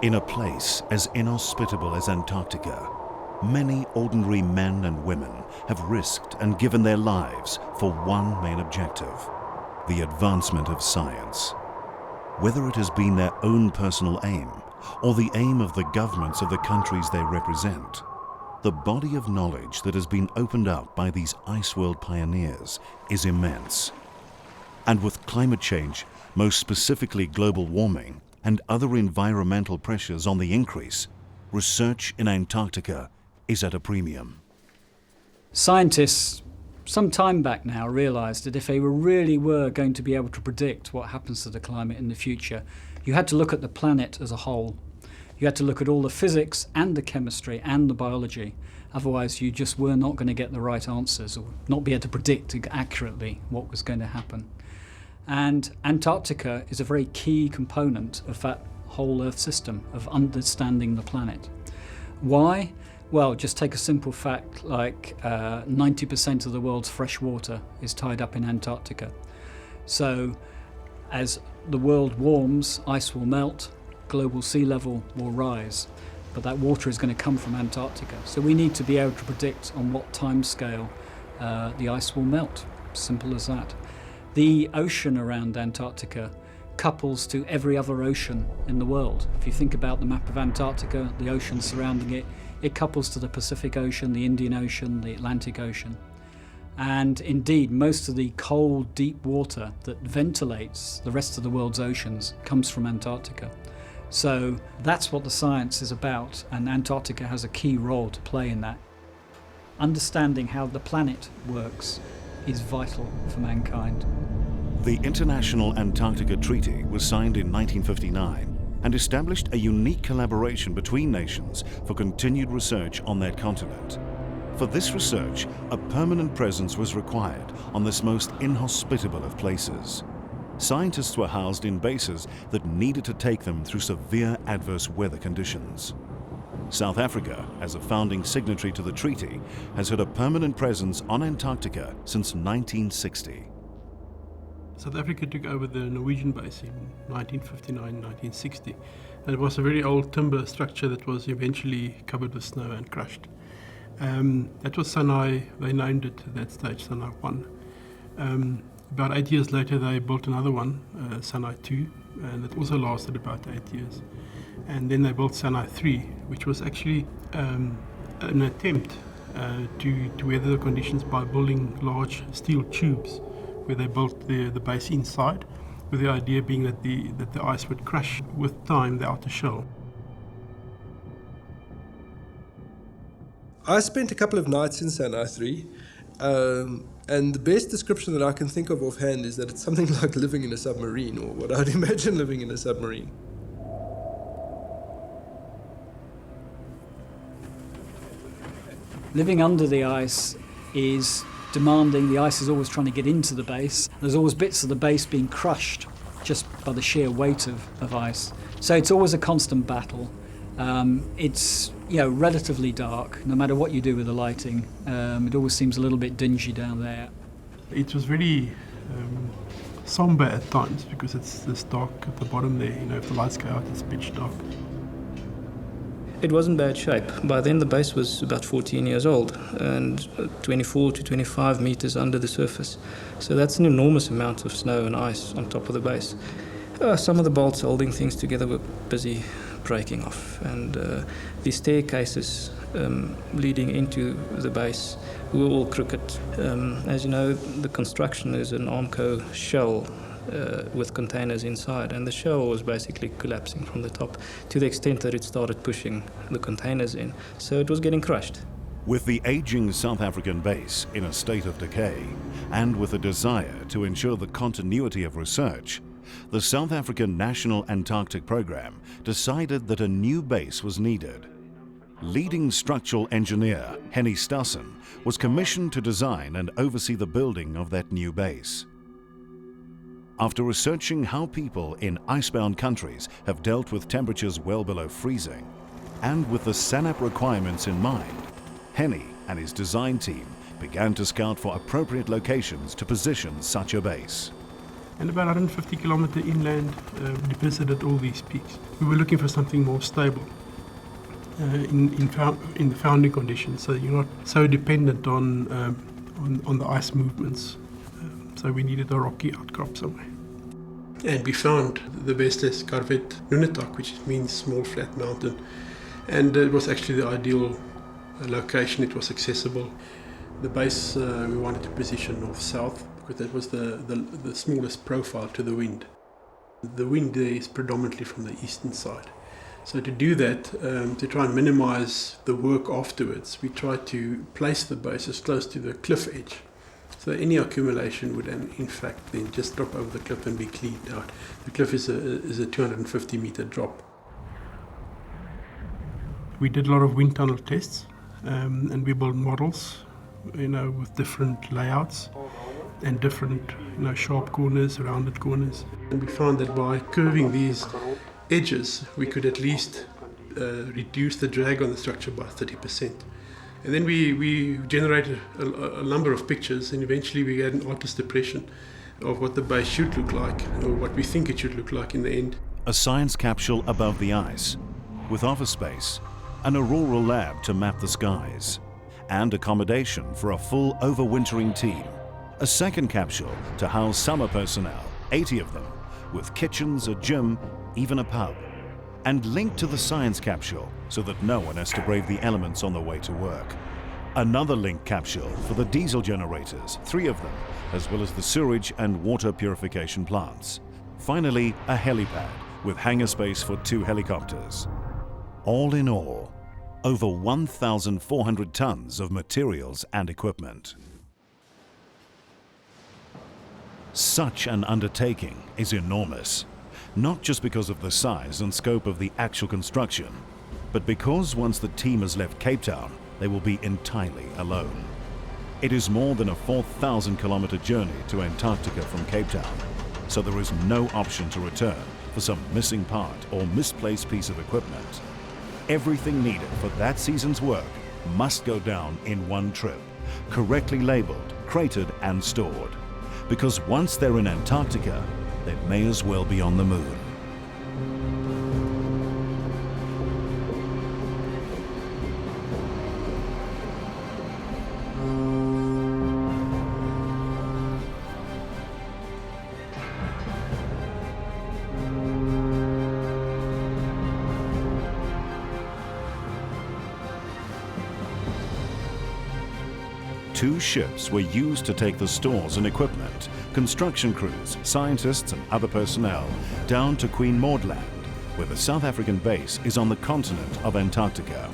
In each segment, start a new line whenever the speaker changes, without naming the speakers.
In a place as inhospitable as Antarctica, many ordinary men and women have risked and given their lives for one main objective: the advancement of science. Whether it has been their own personal aim or the aim of the governments of the countries they represent, the body of knowledge that has been opened up by these ice world pioneers is immense. And with climate change, most specifically global warming, and other environmental pressures on the increase, research in Antarctica is at a premium.
Scientists some time back now realised that if they really were going to be able to predict what happens to the climate in the future, you had to look at the planet as a whole. You had to look at all the physics and the chemistry and the biology. Otherwise you just were not going to get the right answers or not be able to predict accurately what was going to happen. And Antarctica is a very key component of that whole Earth system, of understanding the planet. Why? Well, just take a simple fact like 90% of the world's fresh water is tied up in Antarctica. So as the world warms, ice will melt, global sea level will rise, but that water is going to come from Antarctica. So we need to be able to predict on what time scale the ice will melt. Simple as that. The ocean around Antarctica couples to every other ocean in the world. If you think about the map of Antarctica, the oceans surrounding it, it couples to the Pacific Ocean, the Indian Ocean, the Atlantic Ocean. And indeed, most of the cold, deep water that ventilates the rest of the world's oceans comes from Antarctica. So that's what the science is about, and Antarctica has a key role to play in that. Understanding how the planet works is vital for mankind.
The International Antarctica Treaty was signed in 1959 and established a unique collaboration between nations for continued research on that continent. For this research, a permanent presence was required on this most inhospitable of places. Scientists were housed in bases that needed to take them through severe adverse weather conditions. South Africa, as a founding signatory to the treaty, has had a permanent presence on Antarctica since 1960.
South Africa took over the Norwegian base in 1959-1960, and it was a very old timber structure that was eventually covered with snow and crushed. That was Sinai. They named it at that stage Sinai 1. About 8 years later they built another one, Sinai 2, and it also lasted about 8 years. And then they built Sinai 3, which was actually an attempt to weather the conditions by building large steel tubes, where they built the base inside, with the idea being that the ice would crush with time the outer shell.
I spent a couple of nights in Sinai 3, and the best description that I can think of offhand is that it's something like living in a submarine, or what I'd imagine living in a submarine.
Living under the ice is demanding. The ice is always trying to get into the base. There's always bits of the base being crushed just by the sheer weight of ice. So it's always a constant battle. It's relatively dark, no matter what you do with the lighting. It always seems a little bit dingy down there.
It was really somber at times because it's this dark at the bottom there. If the lights go out, it's pitch dark.
It was in bad shape. By then the base was about 14 years old and 24 to 25 meters under the surface. So that's an enormous amount of snow and ice on top of the base. Some of the bolts holding things together were busy breaking off, and the staircases leading into the base were all crooked. As you know, the construction is an Armco shell with containers inside, and the shell was basically collapsing from the top to the extent that it started pushing the containers in, so it was getting crushed.
With the aging South African base in a state of decay, and with a desire to ensure the continuity of research, the South African National Antarctic Program decided that a new base was needed. Leading structural engineer Henny Stassen was commissioned to design and oversee the building of that new base. After researching how people in icebound countries have dealt with temperatures well below freezing, and with the SANAP requirements in mind, Henny and his design team began to scout for appropriate locations to position such a base.
And about 150 kilometer inland, we visited all these peaks. We were looking for something more stable in the founding conditions, so you're not so dependent on the ice movements. So we needed a rocky outcrop somewhere. And we found the merciless Nunatak, which means small flat mountain. And it was actually the ideal location. It was accessible. The base we wanted to position north-south because that was the smallest profile to the wind. The wind there is predominantly from the eastern side. So to do that, to try and minimize the work afterwards, we tried to place the base as close to the cliff edge. So any accumulation would in fact then just drop over the cliff and be cleaned out. The cliff is a 250 meter drop. We did a lot of wind tunnel tests and we built models, with different layouts and different, sharp corners, rounded corners. And we found that by curving these edges, we could at least reduce the drag on the structure by 30%. And then we generated a number of pictures, and eventually we had an artist's impression of what the base should look like, or what we think it should look like in the end.
A science capsule above the ice, with office space, an auroral lab to map the skies, and accommodation for a full overwintering team. A second capsule to house summer personnel, 80 of them, with kitchens, a gym, even a pub. And linked to the science capsule so that no one has to brave the elements on the way to work. Another link capsule for the diesel generators, 3 of them, as well as the sewage and water purification plants. Finally, a helipad with hangar space for 2 helicopters. All in all, over 1,400 tons of materials and equipment. Such an undertaking is enormous. Not just because of the size and scope of the actual construction, but because once the team has left Cape Town, they will be entirely alone. It is more than a 4,000 kilometer journey to Antarctica from Cape Town, so there is no option to return for some missing part or misplaced piece of equipment. Everything needed for that season's work must go down in one trip, correctly labeled, crated and stored. Because once they're in Antarctica, they may as well be on the moon. Two ships were used to take the stores and equipment, construction crews, scientists and other personnel down to Queen Maud Land, where the South African base is on the continent of Antarctica.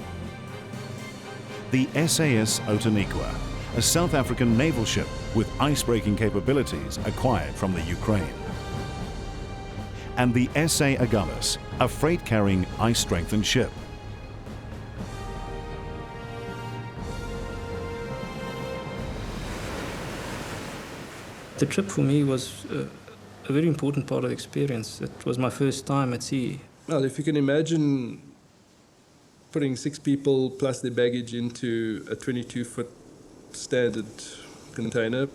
The SAS Outeniqua, a South African naval ship with ice-breaking capabilities acquired from the Ukraine. And the SA Agulhas, a freight-carrying ice-strengthened ship.
The trip for me was a very important part of the experience. It was my first time at sea.
Well, if you can imagine putting 6 people plus their baggage into a 22-foot standard container,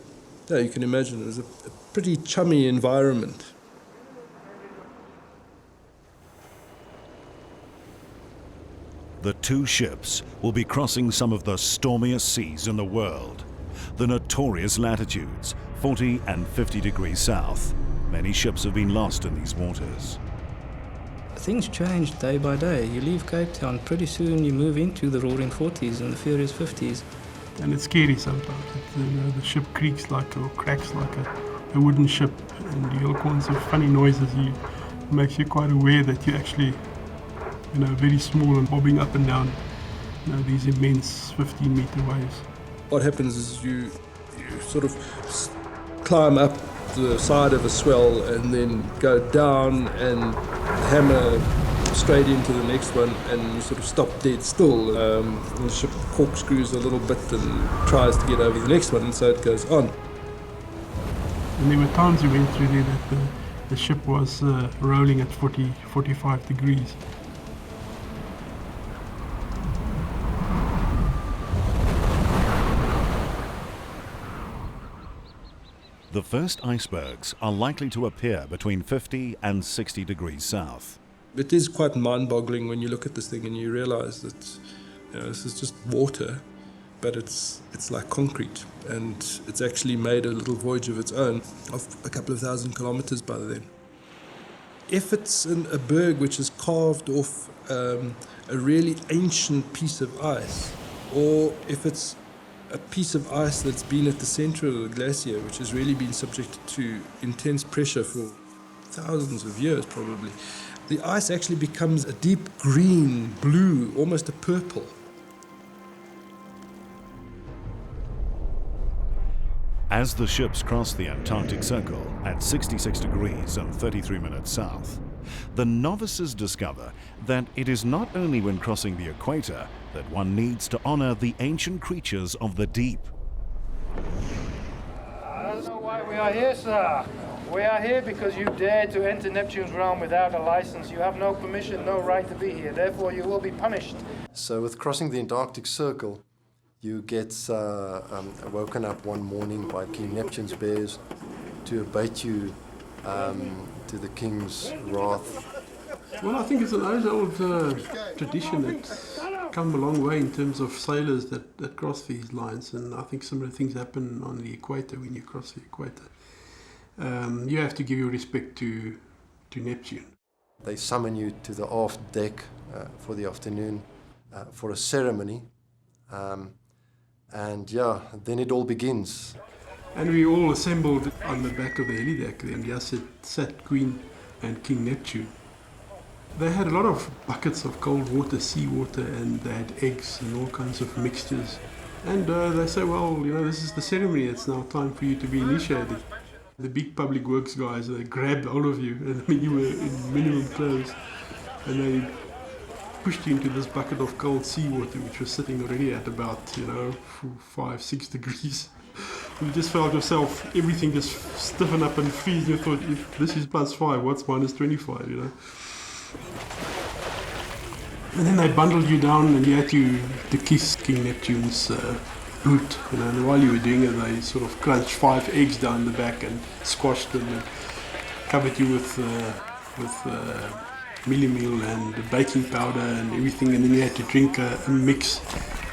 yeah, you can imagine it was a pretty chummy environment.
The two ships will be crossing some of the stormiest seas in the world. The notorious latitudes, 40 and 50 degrees south. Many ships have been lost in these waters.
Things change day by day. You leave Cape Town, pretty soon you move into the roaring 40s and the furious 50s.
And it's scary sometimes. The ship creaks or cracks like a wooden ship, and you hear all kinds of funny noises. It makes you quite aware that you're actually very small and bobbing up and down these immense 15-meter waves.
What happens is you sort of climb up the side of a swell and then go down and hammer straight into the next one, and you sort of stop dead still. The ship corkscrews a little bit and tries to get over the next one, and so it goes on.
And there were times we went through there that the ship was rolling at 40, 45 degrees.
The first icebergs are likely to appear between 50 and 60 degrees south.
It is quite mind-boggling when you look at this thing and you realize that, you know, this is just water, but it's like concrete, and it's actually made a little voyage of its own of a couple of thousand kilometers by then. If it's a berg which is carved off a really ancient piece of ice, or if it's a piece of ice that's been at the center of the glacier, which has really been subjected to intense pressure for thousands of years probably, the ice actually becomes a deep green, blue, almost a purple.
As the ships cross the Antarctic Circle at 66 degrees and 33 minutes south, the novices discover that it is not only when crossing the equator that one needs to honor the ancient creatures of the deep.
I don't know why we are here, sir. We are here because you dared to enter Neptune's realm without a license. You have no permission, no right to be here. Therefore, you will be punished.
So with crossing the Antarctic Circle, you get woken up one morning by King Neptune's bears to abate you to the king's wrath.
Well, I think it's an age-old tradition that's come a long way in terms of sailors that cross these lines, and I think similar things happen on the equator when you cross the equator. You have to give your respect to Neptune.
They summon you to the aft deck for the afternoon for a ceremony, and yeah, then it all begins.
And we all assembled on the back of the helideck then. Yes, sat Queen and King Neptune. They had a lot of buckets of cold water, seawater, and they had eggs and all kinds of mixtures. And they say, well, you know, this is the ceremony, it's now time for you to be initiated. The big public works guys, they grabbed all of you, and I mean, you were in minimum clothes, and they pushed you into this bucket of cold seawater, which was sitting already at about, 5-6 degrees. You just felt yourself, everything just stiffen up and freeze. You thought, if this is +5, what's minus 25, you know? And then they bundled you down, and you had to kiss King Neptune's boot, you know, and while you were doing it, they sort of crunched 5 eggs down the back and squashed them and covered you with mealie meal and baking powder and everything, and then you had to drink a mix,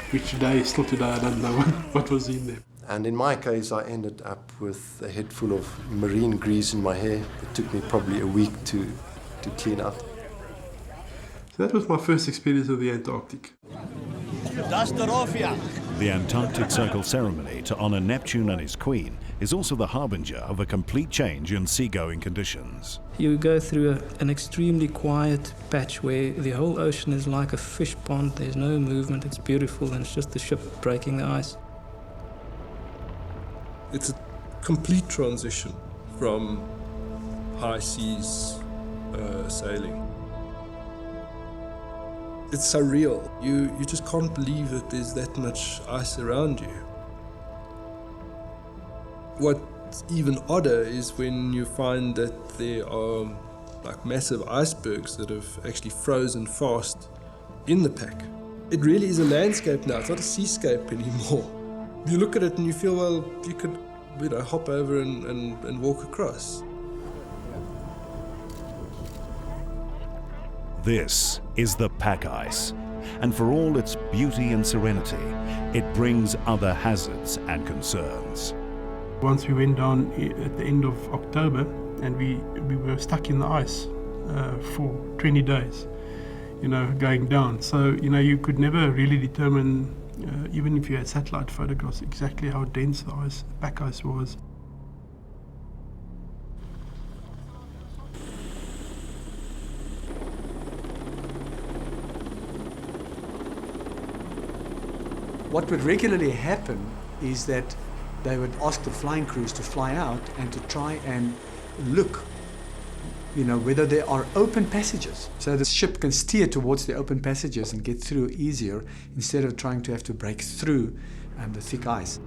which still today, I don't know what was in there.
And in my case, I ended up with a head full of marine grease in my hair. It took me probably a week to clean up.
So that was my first experience of the Antarctic.
The Antarctic Circle ceremony to honor Neptune and his queen is also the harbinger of a complete change in seagoing conditions.
You go through an extremely quiet patch where the whole ocean is like a fish pond. There's no movement, it's beautiful, and it's just the ship breaking the ice.
It's a complete transition from high seas sailing. It's surreal. You just can't believe that there's that much ice around you. What's even odder is when you find that there are like massive icebergs that have actually frozen fast in the pack. It really is a landscape now, it's not a seascape anymore. You look at it and you feel, well, you could, hop over and walk across.
This is the pack ice, and for all its beauty and serenity, it brings other hazards and concerns.
Once we went down at the end of October, and we were stuck in the ice for 20 days, going down. So, you could never really determine, even if you had satellite photographs, exactly how dense the pack ice was.
What would regularly happen is that they would ask the flying crews to fly out and to try and look, whether there are open passages. So the ship can steer towards the open passages and get through easier instead of trying to have to break through the thick ice.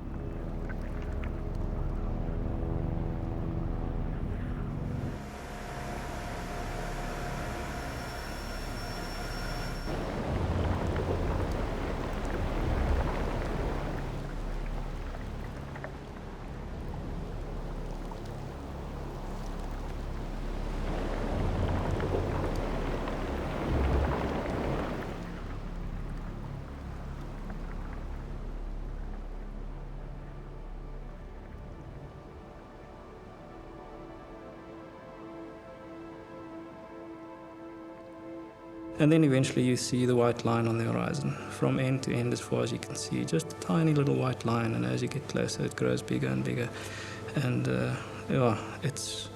And then eventually you see the white line on the horizon, from end to end as far as you can see, just a tiny little white line, and as you get closer it grows bigger and bigger. And yeah, it's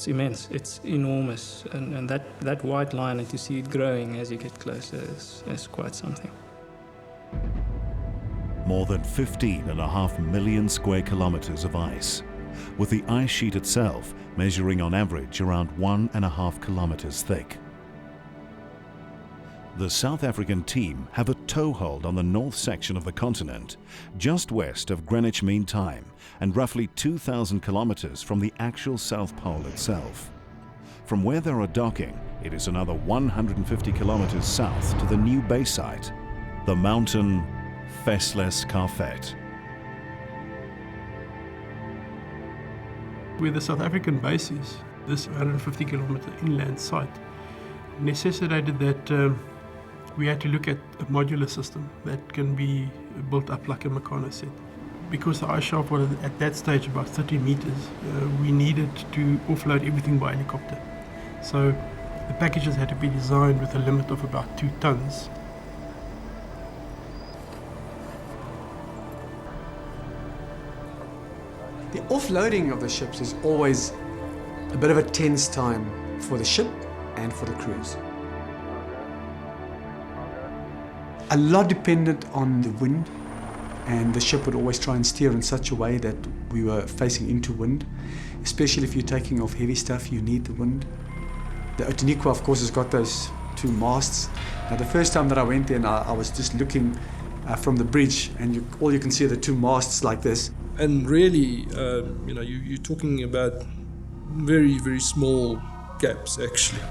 immense, it's enormous, and that white line, and to see it growing as you get closer is quite something.
More than 15.5 million square kilometers of ice, with the ice sheet itself measuring on average around 1.5 kilometers thick. The South African team have a toehold on the north section of the continent, just west of Greenwich Mean Time and roughly 2,000 kilometers from the actual South Pole itself. From where they are docking, it is another 150 kilometers south to the new base site, the mountain Faceless Carpet.
Where the South African base is, this 150 kilometer inland site necessitated that we had to look at a modular system that can be built up like a Meccano set. Because the ice shelf was at that stage about 30 meters, we needed to offload everything by helicopter. So the packages had to be designed with a limit of about 2 tons.
The offloading of the ships is always a bit of a tense time for the ship and for the crews. A lot depended on the wind, and the ship would always try and steer in such a way that we were facing into wind. Especially if you're taking off heavy stuff, you need the wind. The Antarctica, of course, has got those 2 masts. Now, the first time that I went there, I was just looking from the bridge, and all you can see are the 2 masts like this.
And really, you're talking about very, very small gaps, actually.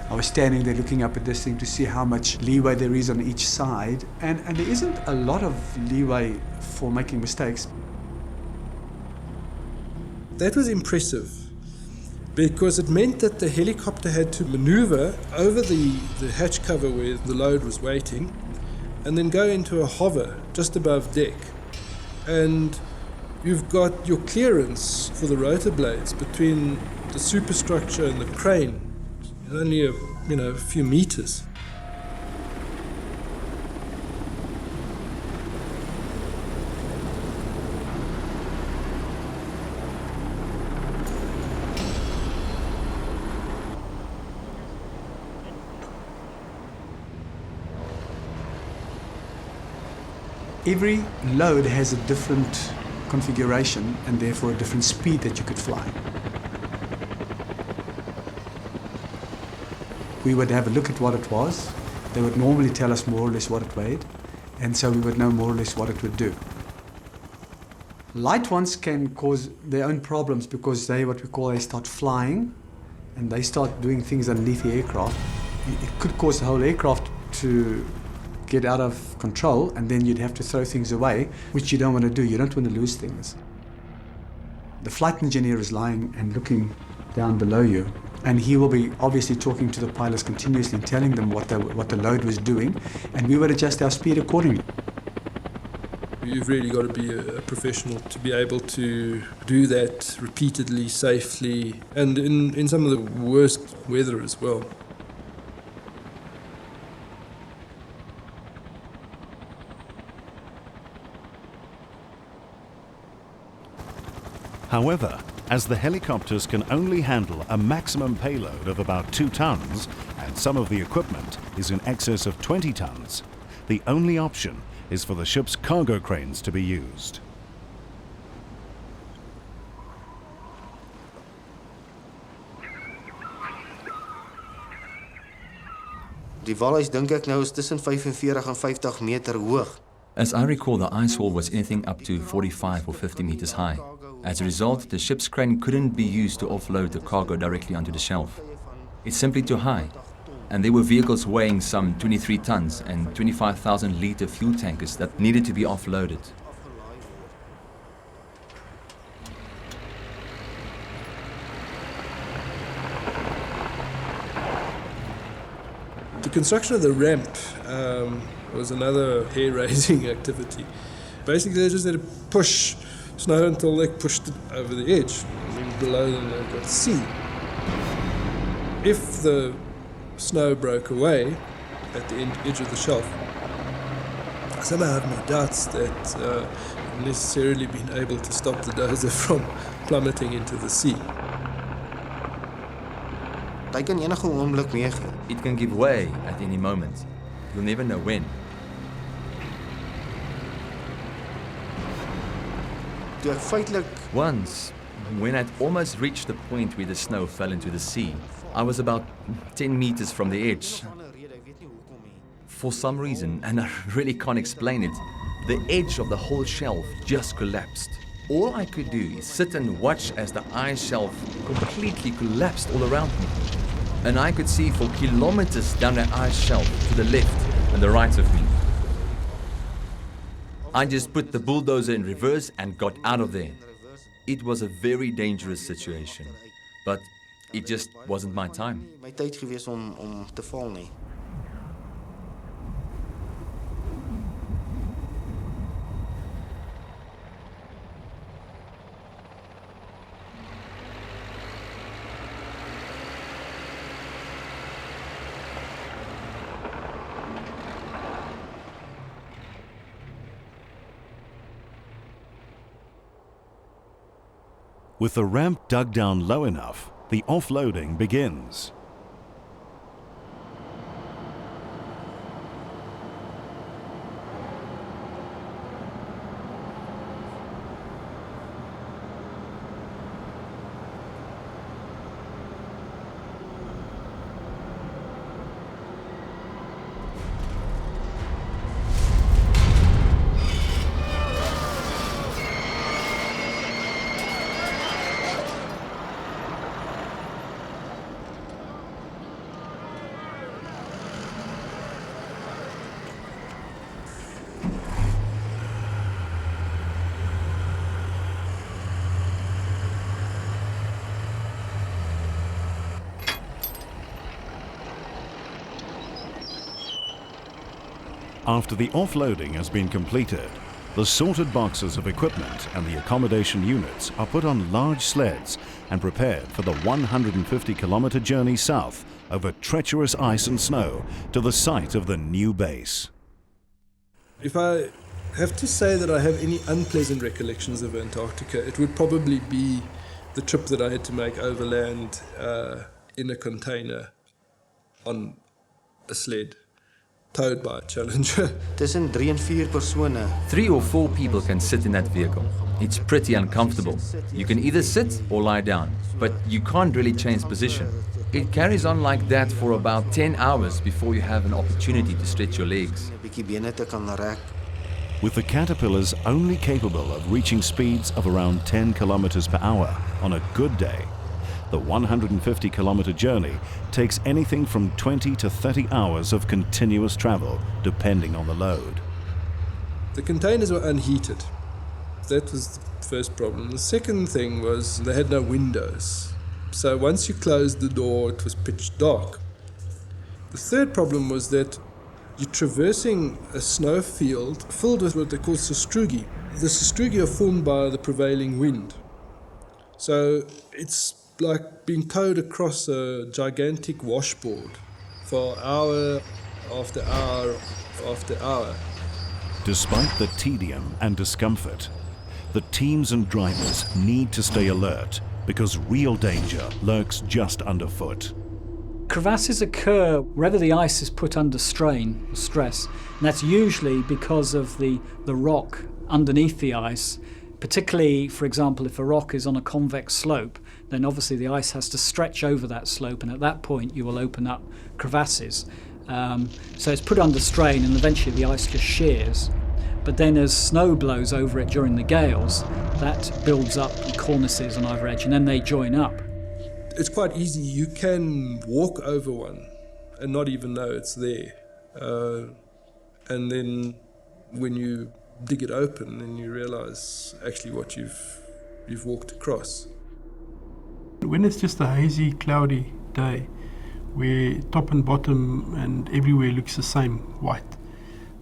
I was standing there looking up at this thing to see how much leeway there is on each side, and there isn't a lot of leeway for making mistakes.
That was impressive, because it meant that the helicopter had to maneuver over the hatch cover where the load was waiting, and then go into a hover just above deck. And you've got your clearance for the rotor blades between the superstructure and the crane, only a few meters.
Every load has a different configuration and therefore a different speed that you could fly. We would have a look at what it was. They would normally tell us more or less what it weighed, and so we would know more or less what it would do. Light ones can cause their own problems because they start flying and they start doing things underneath the aircraft. It could cause the whole aircraft to get out of control, and then you'd have to throw things away, which you don't want to do. You don't want to lose things. The flight engineer is lying and looking down below you, and he will be obviously talking to the pilots continuously, telling them what the load was doing, and we would adjust our speed accordingly.
You've really got to be a professional to be able to do that repeatedly, safely, and in some of the worst weather as well.
However, as the helicopters can only handle a maximum payload of about 2 tons, and some of the equipment is in excess of 20 tons, the only option is for the ship's cargo cranes to be used.
Die walhuis dink ek nou is tussen 45 en 50 meter hoog.
As I recall, the ice wall was anything up to 45 or 50 meters high. As a result, the ship's crane couldn't be used to offload the cargo directly onto the shelf. It's simply too high. And there were vehicles weighing some 23 tons and 25,000 litre fuel tankers that needed to be offloaded.
The construction of the ramp was another hair-raising activity. Basically, they just had to push snow until they pushed it over the edge. And then below them, they've got sea. If the snow broke away, at the edge of the shelf. Somehow I have no doubts that we've necessarily been able to stop the dozer from plummeting into the sea.
Hy kan enige oomblik meegee.
It can give way at any moment. You'll never know when.
Toe ek feitelik
Once, when I'd almost reached the point where the snow fell into the sea, I was about 10 meters from the edge. For some reason, and I really can't explain it, the edge of the whole shelf just collapsed. All I could do is sit and watch as the ice shelf completely collapsed all around me. And I could see for kilometers down the ice shelf to the left and the right of me. I just put the bulldozer in reverse and got out of there. It was a very dangerous situation, but it just wasn't my time.
my tyd gewees om te val nie.
With the ramp dug down low enough, the offloading begins. After the offloading has been completed, the sorted boxes of equipment and the accommodation units are put on large sleds and prepared for the 150-kilometer journey south over treacherous ice and snow to the site of the new base.
If I have to say that I have any unpleasant recollections of Antarctica, it would probably be the trip that I had to make overland in a container on a sled, towed by a Challenger.
Tussen 3 en 4 persone.
3 or 4 people can sit in that vehicle. It's pretty uncomfortable. You can either sit or lie down, but you can't really change position. It carries on like that for about 10 hours before you have an opportunity to stretch your legs.
'n bietjie bene te kan rek.
With the caterpillars only capable of reaching speeds of around 10 kilometers per hour on a good day, the 150-kilometer journey takes anything from 20 to 30 hours of continuous travel, depending on the load.
The containers were unheated. That was the first problem. The second thing was they had no windows. So once you closed the door, it was pitch dark. The third problem was that you're traversing a snow field filled with what they call sastrugi. The sastrugi are formed by the prevailing wind. So it's like being towed across a gigantic washboard for hour after hour after hour.
Despite the tedium and discomfort, the teams and drivers need to stay alert because real danger lurks just underfoot.
Crevasses occur wherever the ice is put under strain or stress, and that's usually because of the rock underneath the ice. Particularly, for example, if a rock is on a convex slope, then obviously the ice has to stretch over that slope, and at that point you will open up crevasses. So it's put under strain, and eventually the ice just shears. But then as snow blows over it during the gales, that builds up cornices on either edge, and then they join up.
It's quite easy. You can walk over one and not even know it's there. And then when you dig it open, then you realize actually what you've walked across.
When it's just a hazy, cloudy day, where top and bottom and everywhere looks the same, white,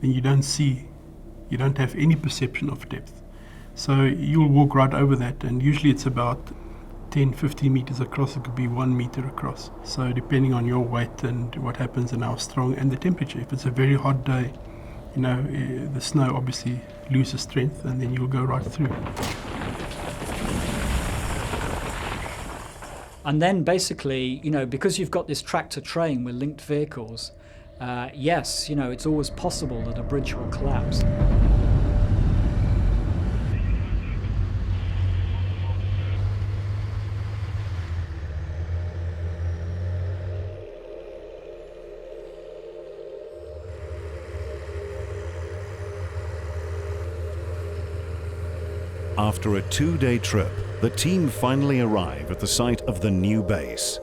then you don't have any perception of depth. So you'll walk right over that, and usually it's about 10, 15 meters across, it could be 1 meter across. So depending on your weight and what happens and how strong and the temperature. If it's a very hot day, the snow obviously loses strength and then you'll go right through.
And then basically, because you've got this tractor train with linked vehicles, yes, it's always possible that a bridge will collapse.
After a 2-day trip, the team finally arrive at the site of the new base,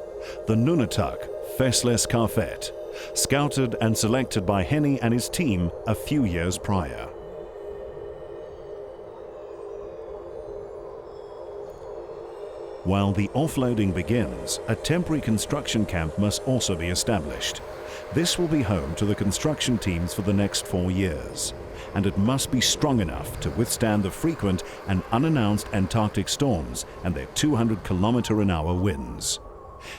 the Nunatak Faceless Carpet, scouted and selected by Henny and his team a few years prior. While the offloading begins, a temporary construction camp must also be established. This will be home to the construction teams for the next 4 years, and it must be strong enough to withstand the frequent and unannounced Antarctic storms and their 200-kilometer-an-hour winds.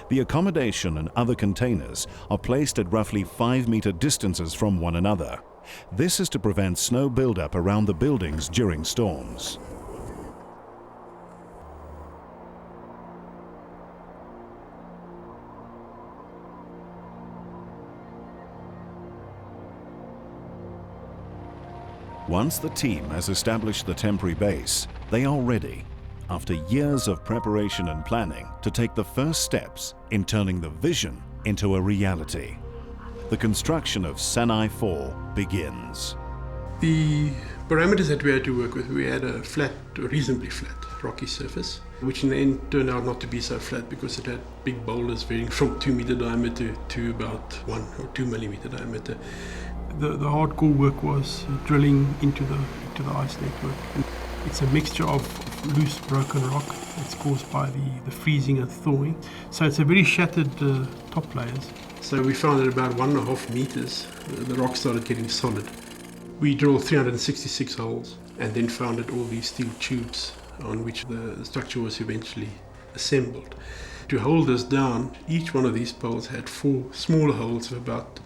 The accommodation and other containers are placed at roughly 5-meter distances from one another. This is to prevent snow buildup around the buildings during storms. Once the team has established the temporary base, they are ready, after years of preparation and planning, to take the first steps in turning the vision into a reality. The construction of Sanai 4 begins.
The parameters that we had to work with, we had a reasonably flat, rocky surface, which in the end turned out not to be so flat because it had big boulders varying from 2-meter diameter to about 1 or 2 millimeter diameter. The hardcore work was drilling into the ice network. And it's a mixture of loose, broken rock that's caused by the freezing and thawing. So it's a very shattered top layers. So we found at about 1.5 meters, the rock started getting solid. We drilled 366 holes and then found all these steel tubes on which the structure was eventually assembled. To hold this down, each one of these poles had 4 smaller holes of about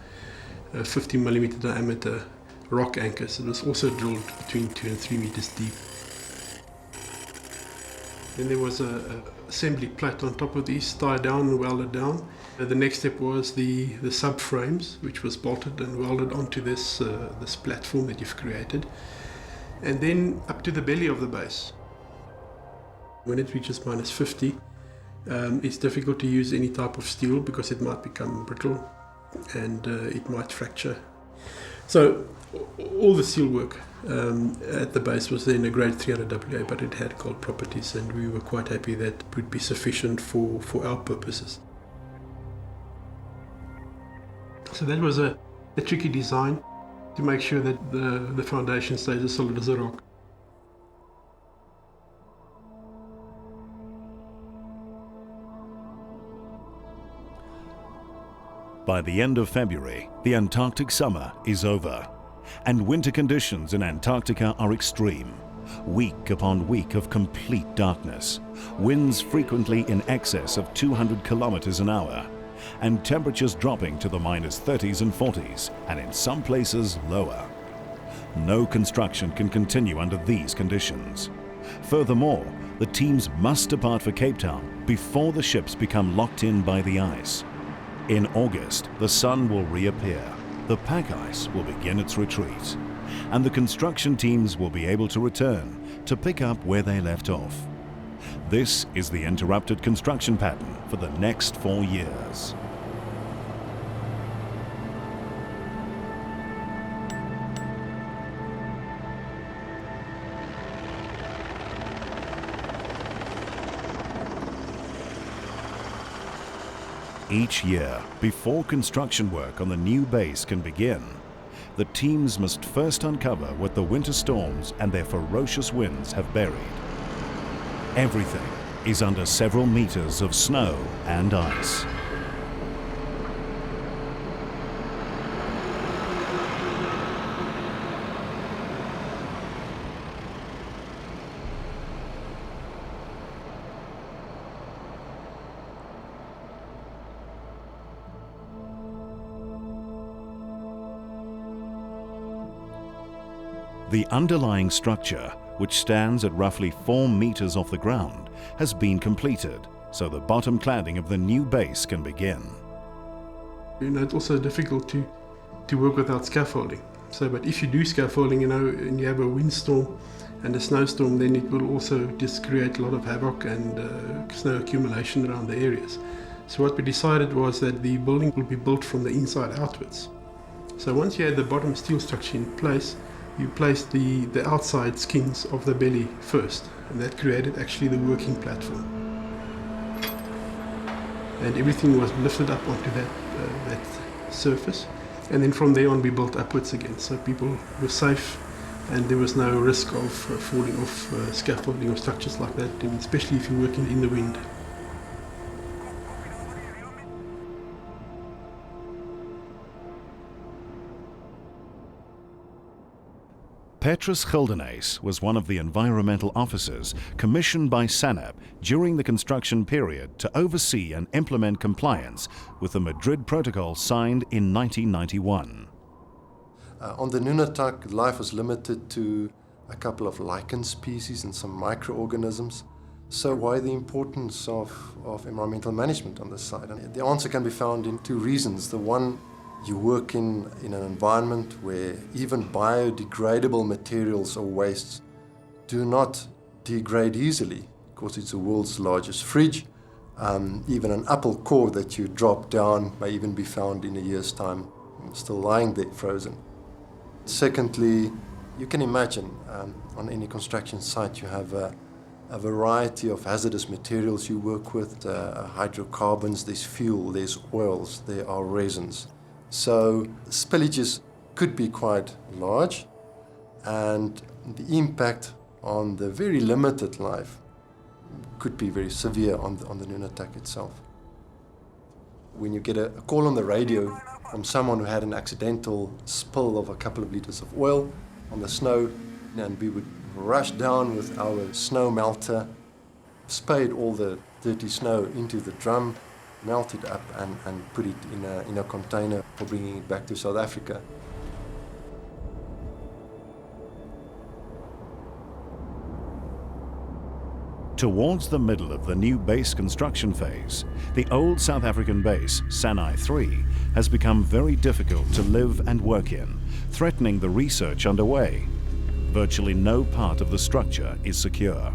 50 millimeter diameter rock anchors. It was also drilled between 2 and 3 meters deep. Then there was a assembly plate on top of these, tied down and welded down. The next step was the subframes, which was bolted and welded onto this platform that you've created. And then up to the belly of the base. When it reaches minus 50, it's difficult to use any type of steel because it might become brittle and it might fracture. So all the steel work at the base was then a grade 300 WA, but it had gold properties, and we were quite happy that it would be sufficient for our purposes. So that was a tricky design to make sure that the foundation stays as solid as a rock.
By the end of February, the Antarctic summer is over, and winter conditions in Antarctica are extreme. Week upon week of complete darkness, winds frequently in excess of 200 kilometers an hour, and temperatures dropping to the minus 30s and 40s, and in some places lower. No construction can continue under these conditions. Furthermore, the teams must depart for Cape Town before the ships become locked in by the ice. In August, the sun will reappear, the pack ice will begin its retreat, and the construction teams will be able to return to pick up where they left off. This is the interrupted construction pattern for the next 4 years. Each year, before construction work on the new base can begin, the teams must first uncover what the winter storms and their ferocious winds have buried. Everything is under several meters of snow and ice. The underlying structure, which stands at roughly 4 meters off the ground, has been completed, so the bottom cladding of the new base can begin.
You know, it's also difficult to work without scaffolding. So, but if you do scaffolding, you know, and you have a windstorm and a snowstorm, then it will also just create a lot of havoc and snow accumulation around the areas. So what we decided was that the building will be built from the inside outwards. So once you had the bottom steel structure in place, you placed the outside skins of the belly first, and that created actually the working platform. And everything was lifted up onto that surface, and then from there on we built upwards again, so people were safe and there was no risk of falling off scaffolding or structures like that, especially if you're working in the wind.
Petrus Gildenaes was one of the environmental officers commissioned by SANAP during the construction period to oversee and implement compliance with the Madrid Protocol signed in 1991.
On the Nunatak, life was limited to a couple of lichen species and some microorganisms. So why the importance of environmental management on this side? And the answer can be found in 2 reasons. The one, you work in an environment where even biodegradable materials or wastes do not degrade easily, because it's the world's largest fridge. Even an apple core that you drop down may even be found in a year's time, still lying there frozen. Secondly, you can imagine on any construction site you have a variety of hazardous materials you work with, hydrocarbons, there's fuel, there's oils, there are resins. So spillages could be quite large, and the impact on the very limited life could be very severe on the Nunatak itself. When you get a call on the radio from someone who had an accidental spill of a couple of liters of oil on the snow, and we would rush down with our snow melter, spade all the dirty snow into the drum, melt it up and put it in a container for bringing it back to South Africa.
Towards the middle of the new base construction phase, the old South African base, Sanai 3, has become very difficult to live and work in, threatening the research underway. Virtually no part of the structure is secure.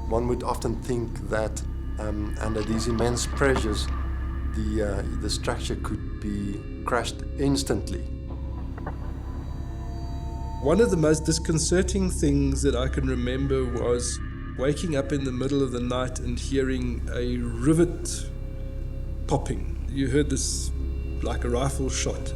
One would often think that under these immense pressures, the structure could be crushed instantly.
One of the most disconcerting things that I can remember was waking up in the middle of the night and hearing a rivet popping. You heard this like a rifle shot.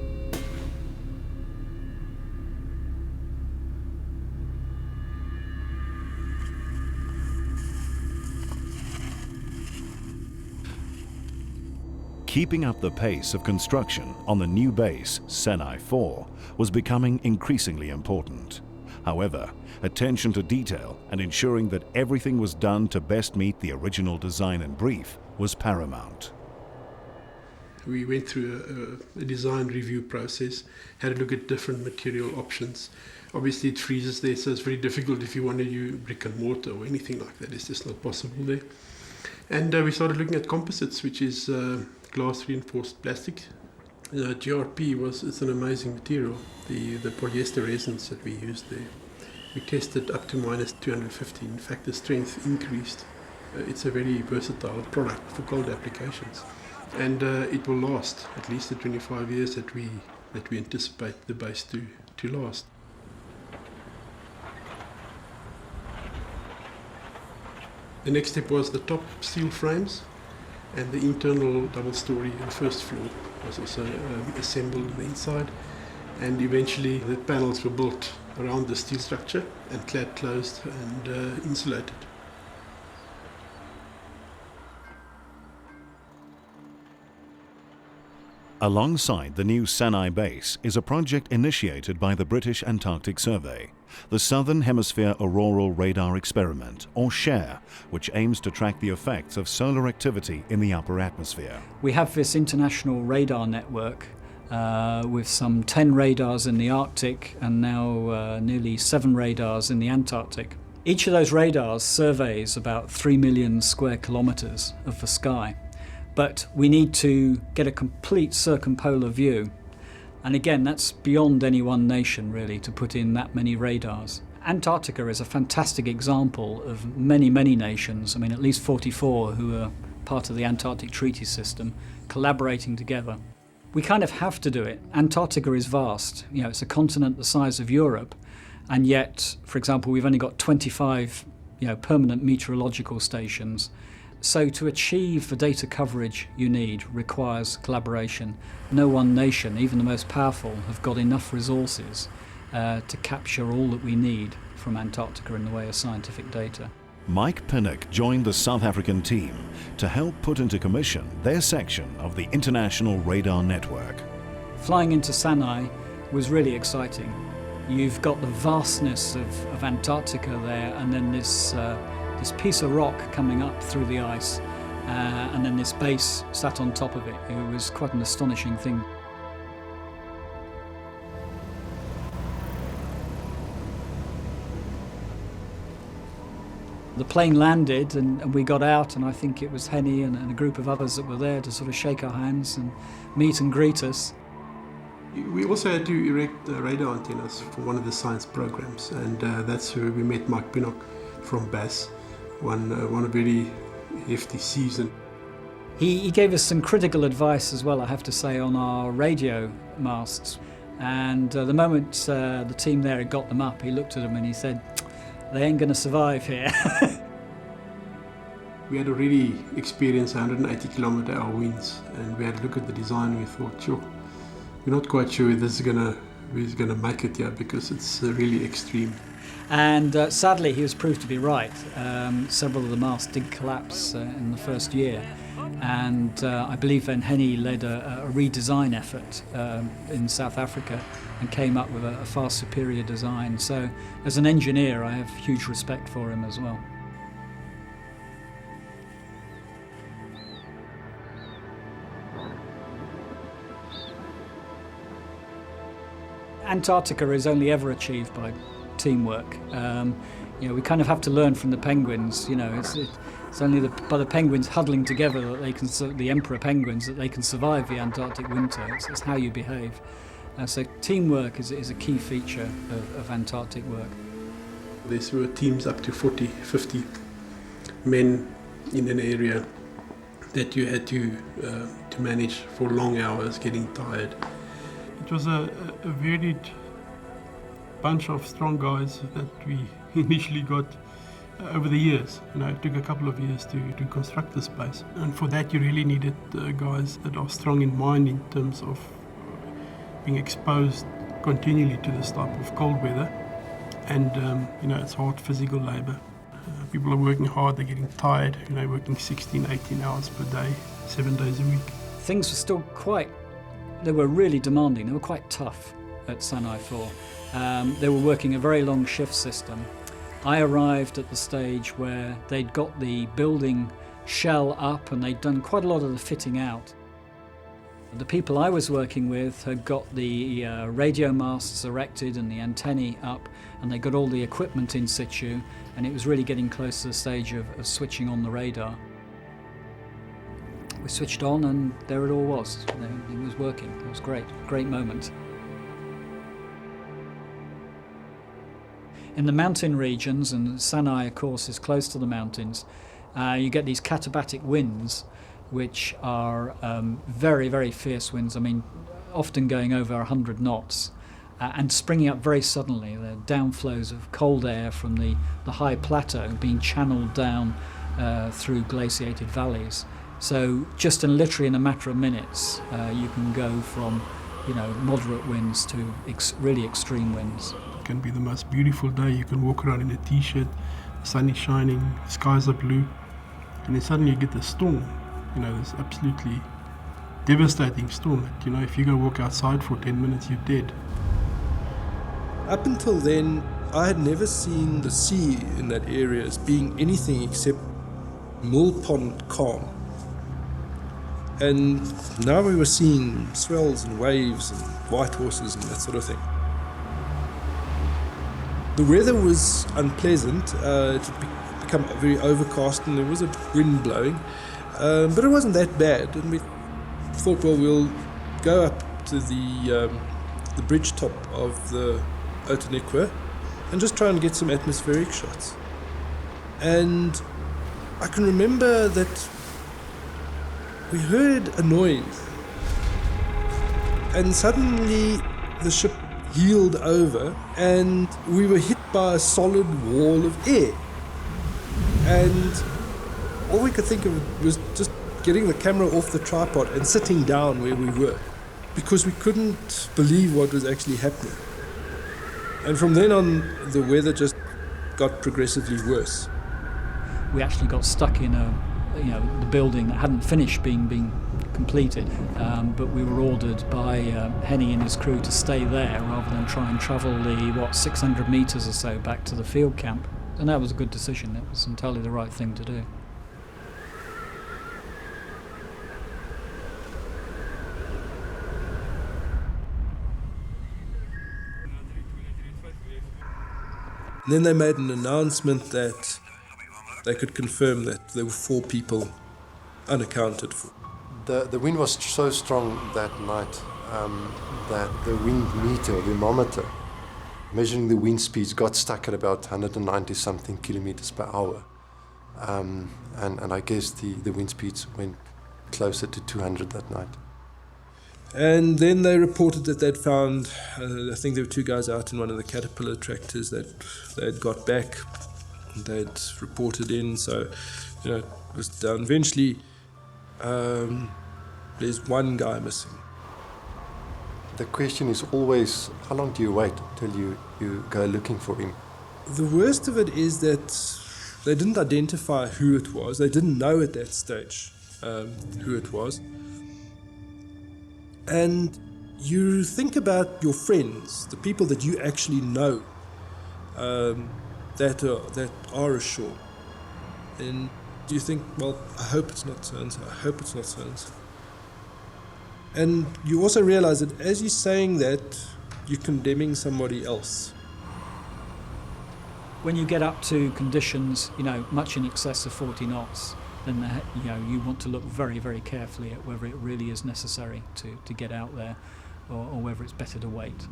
Keeping up the pace of construction on the new base, Senai 4, was becoming increasingly important. However, attention to detail and ensuring that everything was done to best meet the original design and brief was paramount.
We went through a design review process, had a look at different material options. Obviously it freezes there, so it's very difficult if you want to use brick and mortar or anything like that. It's just not possible there. And we started looking at composites, which is glass reinforced plastic. GRP it's an amazing material. The polyester resins that we used there, we tested up to minus 250. In fact, the strength increased. It's a very versatile product for cold applications, and it will last at least the 25 years that we anticipate the base to last. The next step was the top steel frames, and the internal double-story and first floor was also assembled on the inside, and eventually the panels were built around the steel structure and clad closed and insulated.
Alongside the new Sanai base is a project initiated by the British Antarctic Survey, the Southern Hemisphere Auroral Radar Experiment, or SHARE, which aims to track the effects of solar activity in the upper atmosphere.
We have this international radar network with some 10 radars in the Arctic and now nearly 7 radars in the Antarctic. Each of those radars surveys about 3 million square kilometres of the sky, but we need to get a complete circumpolar view. And again, that's beyond any one nation really to put in that many radars. Antarctica is a fantastic example of many, many nations, I mean at least 44 who are part of the Antarctic Treaty System, collaborating together. We kind of have to do it. Antarctica is vast. You know, it's a continent the size of Europe, and yet, for example, we've only got 25 permanent meteorological stations. So to achieve the data coverage you need requires collaboration. No one nation, even the most powerful, have got enough resources to capture all that we need from Antarctica in the way of scientific data.
Mike Pinnock joined the South African team to help put into commission their section of the International Radar Network.
Flying into Sanai was really exciting. You've got the vastness of Antarctica there, and then this piece of rock coming up through the ice, and then this base sat on top of it. It was quite an astonishing thing. The plane landed and we got out, and I think it was Henny and a group of others that were there to sort of shake our hands and meet and greet us.
We also had to erect radar antennas for one of the science programs, and that's where we met Mike Pinnock from BAS, one a very hefty season.
He gave us some critical advice as well, I have to say, on our radio masts. And the moment the team there had got them up, he looked at them and he said, "They ain't going to survive here."
We had already experienced 180 km/h winds, and we had a look at the design and we thought, sure, we're not quite sure we're gonna make it here because it's really extreme.
And sadly, he was proved to be right. Several of the masts did collapse in the first year, and I believe then Henny led a redesign effort in South Africa and came up with a far superior design. So, as an engineer, I have huge respect for him as well. Antarctica is only ever achieved by teamwork. We kind of have to learn from the penguins. It's only by the penguins huddling together that they can, the emperor penguins, that they can survive the Antarctic winter. It's how you behave. So teamwork is a key feature of Antarctic work.
There were teams up to 40, 50 men in an area that you had to manage for long hours, getting tired. It was a varied bunch of strong guys that we initially got over the years. It took a couple of years to construct this place, and for that you really needed guys that are strong in mind in terms of being exposed continually to this type of cold weather, and it's hard physical labor. People are working hard, they're getting tired, working 16, 18 hours per day, 7 days a week.
Things were still they were really demanding. They were quite tough at Sanai 4. They were working a very long shift system. I arrived at the stage where they'd got the building shell up and they'd done quite a lot of the fitting out. The people I was working with had got the radio masts erected and the antennae up, and they got all the equipment in situ, and it was really getting close to the stage of switching on the radar. We switched on and there it all was. It was working. It was great moment. In the mountain regions, and Sanai of course is close to the mountains, you get these katabatic winds, which are very, very fierce winds. I mean, often going over 100 knots and springing up very suddenly. They're downflows of cold air from the high plateau being channeled down through glaciated valleys. So just literally in a matter of minutes, you can go from moderate winds to really extreme winds.
It can be the most beautiful day. You can walk around in a t-shirt, the sun is shining, the skies are blue, and then suddenly you get this storm. This absolutely devastating storm that, if you go walk outside for 10 minutes, you're dead.
Up until then, I had never seen the sea in that area as being anything except mill pond calm. And now we were seeing swells and waves and white horses and that sort of thing. The weather was unpleasant. It had become very overcast and there was a wind blowing. But it wasn't that bad. And we thought, well, we'll go up to the bridge top of the Antarctica and just try and get some atmospheric shots. And I can remember that we heard a noise, and suddenly the ship heeled over and we were hit by a solid wall of air. And all we could think of was just getting the camera off the tripod and sitting down where we were, because we couldn't believe what was actually happening. And from then on, the weather just got progressively worse.
We actually got stuck in the building that hadn't finished being completed, but we were ordered by Henny and his crew to stay there rather than try and travel the 600 meters or so back to the field camp. And that was a good decision. It was entirely the right thing to do.
And then they made an announcement that they could confirm that there were 4 people unaccounted for.
The wind was so strong that night that the wind meter, the thermometer, measuring the wind speeds, got stuck at about 190 something kilometers per hour. And I guess the wind speeds went closer to 200 that night.
And then they reported that they'd found, I think there were 2 guys out in one of the Caterpillar tractors that they'd got back. They'd reported in, so it was done. Eventually, there's 1 guy missing.
The question is always, how long do you wait till you go looking for him?
The worst of it is that they didn't identify who it was. They didn't know at that stage who it was. And you think about your friends, the people that you actually know, that are ashore. And you think, well, I hope it's not so-and-so, I hope it's not so-and-so. And you also realize that as you're saying that, you're condemning somebody else.
When you get up to conditions, much in excess of 40 knots, then you want to look very, very carefully at whether it really is necessary to get out there, or whether it's better to wait.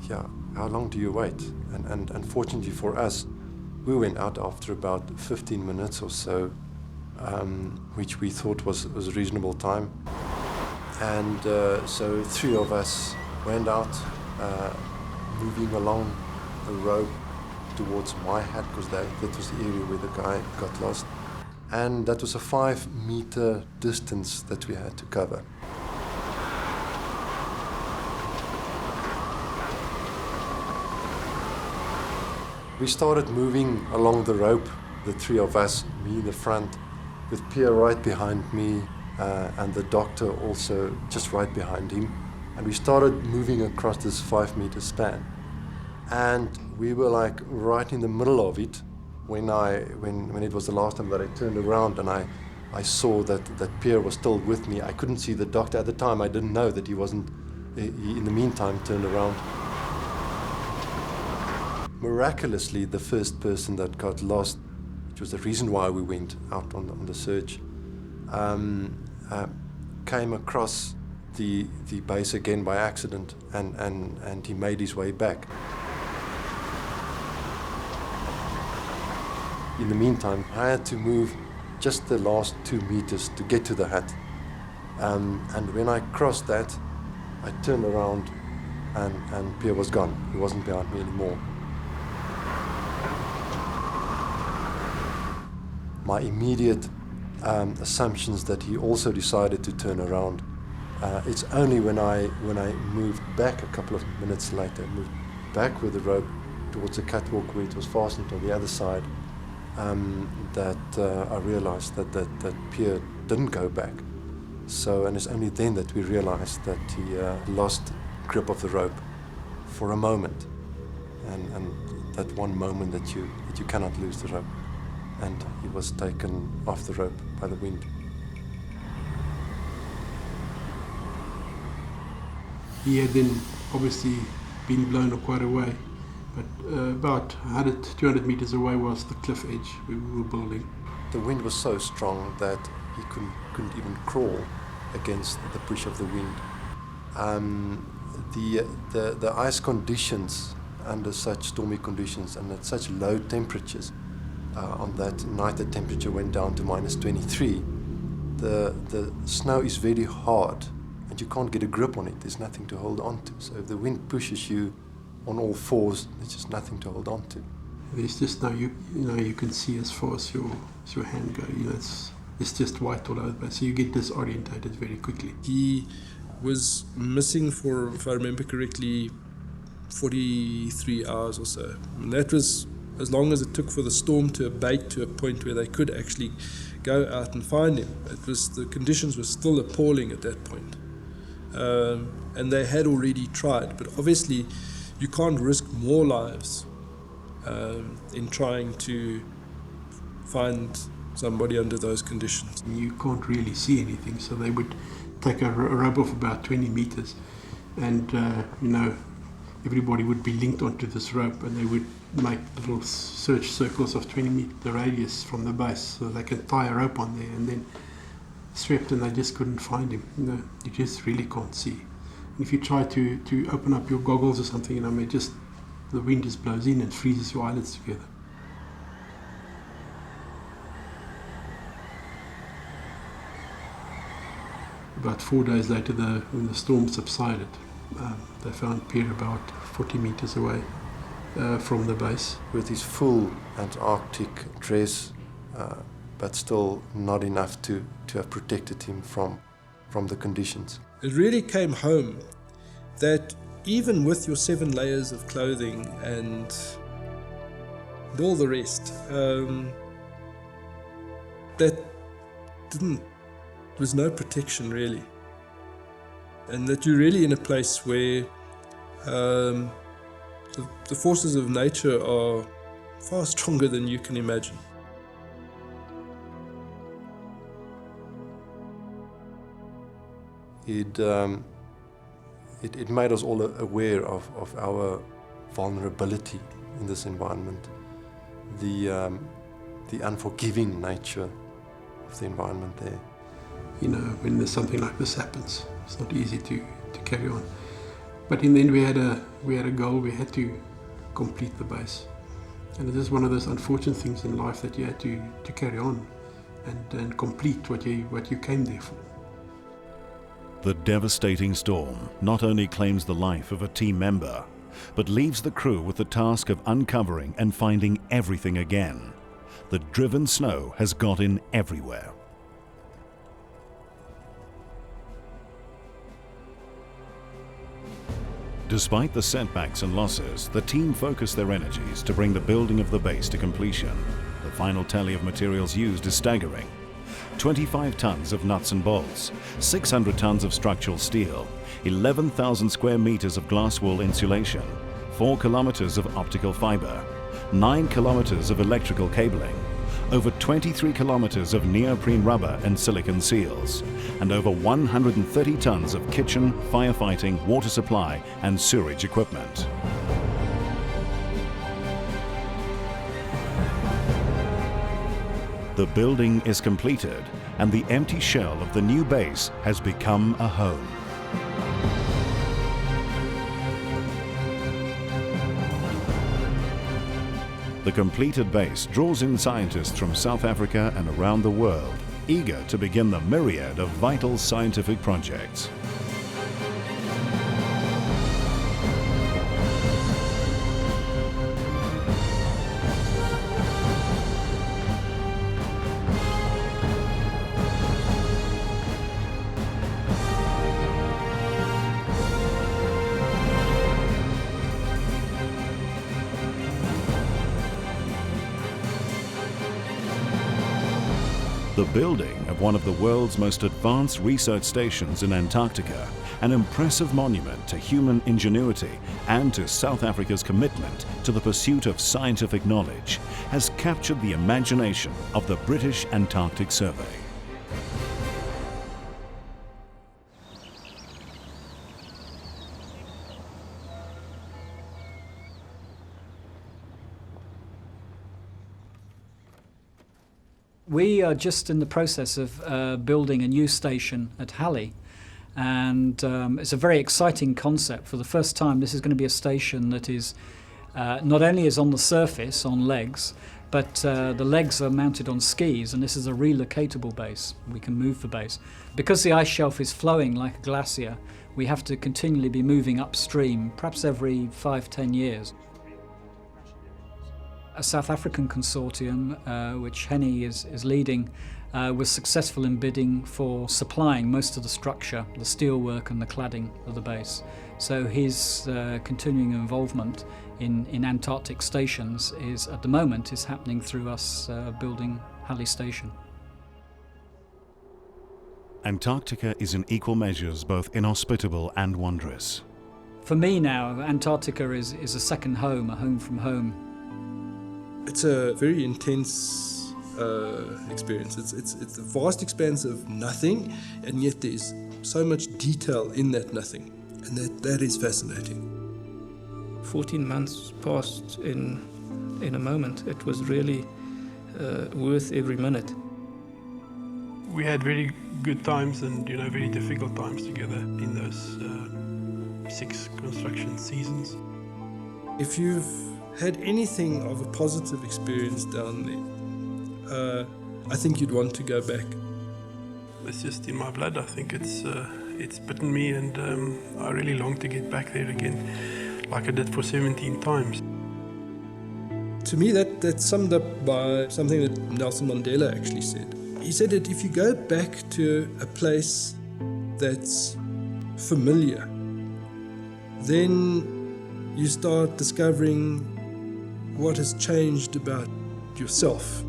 Yeah, how long do you wait? And unfortunately for us, we went out after about 15 minutes or so, which we thought was a reasonable time. And so 3 of us went out, moving along the road towards my hut, because that was the area where the guy got lost. And that was a 5-meter distance that we had to cover. We started moving along the rope, the 3 of us, me in the front, with Pierre right behind me, and the doctor also just right behind him. And we started moving across this 5-meter span. And we were like right in the middle of it when it was the last time that I turned around and I saw that Pierre was still with me. I couldn't see the doctor at the time. I didn't know that he wasn't, in the meantime, turned around. Miraculously, the first person that got lost, which was the reason why we went out on the search, came across the base again by accident, and he made his way back. In the meantime, I had to move just the last 2 meters to get to the hut. And when I crossed that, I turned around and Pierre was gone. He wasn't behind me anymore. My immediate assumptions that he also decided to turn around. It's only when I moved back a couple of minutes later, moved back with the rope towards the catwalk where it was fastened on the other side, that I realized that Pierre didn't go back. So, and it's only then that we realized that he lost grip of the rope for a moment, and that one moment that you cannot lose the rope, and he was taken off the rope by the wind.
He had then obviously been blown quite away, but about 100, 200 meters away was the cliff edge where we were building.
The wind was so strong that he couldn't even crawl against the push of the wind. The ice conditions under such stormy conditions and at such low temperatures, on that night the temperature went down to minus 23, the snow is very hard and you can't get a grip on it. There's nothing to hold on to. So if the wind pushes you on all fours, there's just nothing to hold on to.
There's just no, you can see as far as your hand goes. It's just white all over the place. So you get disorientated very quickly.
He was missing for, if I remember correctly, 43 hours or so. And that was as long as it took for the storm to abate to a point where they could actually go out and find him. The conditions were still appalling at that point. And they had already tried, but obviously you can't risk more lives in trying to find somebody under those conditions.
You can't really see anything, so they would take a rope of about 20 meters and everybody would be linked onto this rope, and they would make little search circles of 20 meter radius from the base, so they can tie a rope on there, and then swept, and they just couldn't find him. You just really can't see. And if you try to open up your goggles or something, the wind just blows in and freezes your eyelids together. About 4 days later, when the storm subsided, they found Pierre about 40 meters away from the base.
With his full Antarctic dress, but still not enough to have protected him from the conditions.
It really came home that even with your 7 layers of clothing and all the rest, was no protection really. And that you're really in a place where the forces of nature are far stronger than you can imagine.
It made us all aware of our vulnerability in this environment, the unforgiving nature of the environment there.
When there's something like this happens, it's not easy to carry on. But in the end, we had a goal. We had to complete the base, and it is one of those unfortunate things in life that you had to carry on and complete what you came there for.
The devastating storm not only claims the life of a team member, but leaves the crew with the task of uncovering and finding everything again. The driven snow has got in everywhere. Despite the setbacks and losses, the team focused their energies to bring the building of the base to completion. The final tally of materials used is staggering. 25 tons of nuts and bolts, 600 tons of structural steel, 11,000 square meters of glass wool insulation, 4 kilometers of optical fiber, 9 kilometers of electrical cabling, over 23 kilometers of neoprene rubber and silicon seals, and over 130 tons of kitchen, firefighting, water supply and sewerage equipment. The building is completed, and the empty shell of the new base has become a home. The completed base draws in scientists from South Africa and around the world, eager to begin the myriad of vital scientific projects. The building of one of the world's most advanced research stations in Antarctica, an impressive monument to human ingenuity and to South Africa's commitment to the pursuit of scientific knowledge, has captured the imagination of the British Antarctic Survey.
We are just in the process of building a new station at Halley, and it's a very exciting concept. For the first time, this is going to be a station that is not only is on the surface on legs, but the legs are mounted on skis, and this is a relocatable base. We can move the base. Because the ice shelf is flowing like a glacier, we have to continually be moving upstream, perhaps every 5-10 years. A South African consortium, which Henny is leading, was successful in bidding for supplying most of the structure, the steelwork and the cladding of the base. So his continuing involvement in Antarctic stations is, at the moment, is happening through us building Halley Station.
Antarctica is in equal measures both inhospitable and wondrous.
For me now, Antarctica is a second home, a home from home.
It's a very intense experience. It's a vast expanse of nothing, and yet there's so much detail in that nothing, and that is fascinating.
14 months passed in a moment. It was really worth every minute.
We had very good times and very difficult times together in those 6 construction seasons.
If you've had anything of a positive experience down there, I think you'd want to go back.
It's just in my blood. I think it's bitten me, and I really long to get back there again, like I did for 17 times.
To me, that's summed up by something that Nelson Mandela actually said. He said that if you go back to a place that's familiar, then you start discovering what has changed about yourself.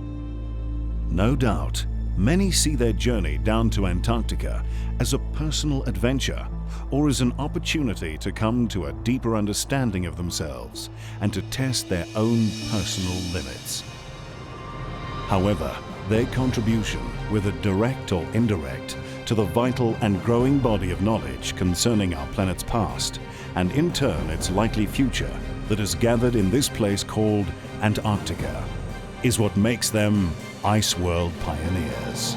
No doubt, many see their journey down to Antarctica as a personal adventure or as an opportunity to come to a deeper understanding of themselves and to test their own personal limits. However, their contribution, whether direct or indirect, to the vital and growing body of knowledge concerning our planet's past, and in turn its likely future, that is gathered in this place called Antarctica, is what makes them Ice World pioneers.